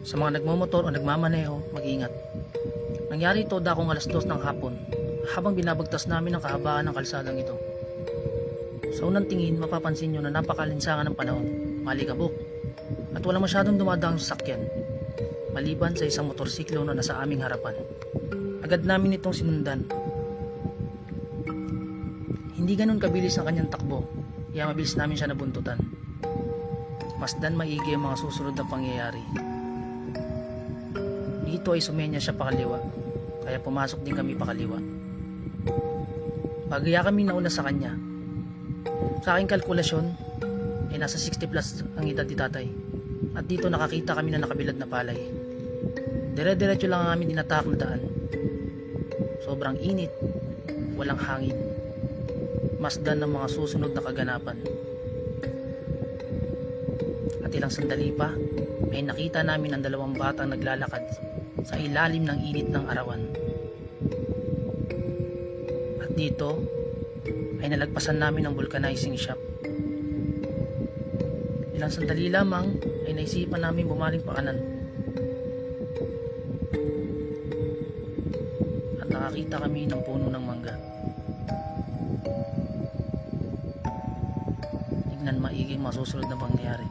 Sa mga nagmamotor o nagmamaneho, mag-ingat. Nangyari ito dakong alas 2 ng hapon habang binabagtas namin ang kahabaan ng kalsadang ito. Sa unang tingin, mapapansin nyo na napakalinsangan ng panahon, malikabok, at wala masyadong dumadaang sasakyan, maliban sa isang motorsiklo na nasa aming harapan. Agad namin itong sinundan. Hindi ganun kabilis ang kanyang takbo, kaya mabilis namin siya nabuntutan. Masdan maigi ang mga susunod na pangyayari. Dito ay sumenya siya pakaliwa, kaya pumasok din kami pakaliwa. Bagaya kami nauna sa kanya. Sa aking kalkulasyon, ay nasa 60 plus ang edad ni tatay. At dito nakakita kami na nakabilad na palay. Dire-diretso lang ang aming dinatahak na daan. Sobrang init, walang hangin. Masdan ng mga susunod na kaganapan. At ilang sandali pa, ay nakita namin ang dalawang batang naglalakad sa ilalim ng init ng arawan. At dito ay nalagpasan namin ang vulcanizing shop. Ilang sandali lamang ay naisipan namin bumaling pa kanan. At nakakita kami ng puno ng mangga. Tignan maiging masusunod na pangyayari.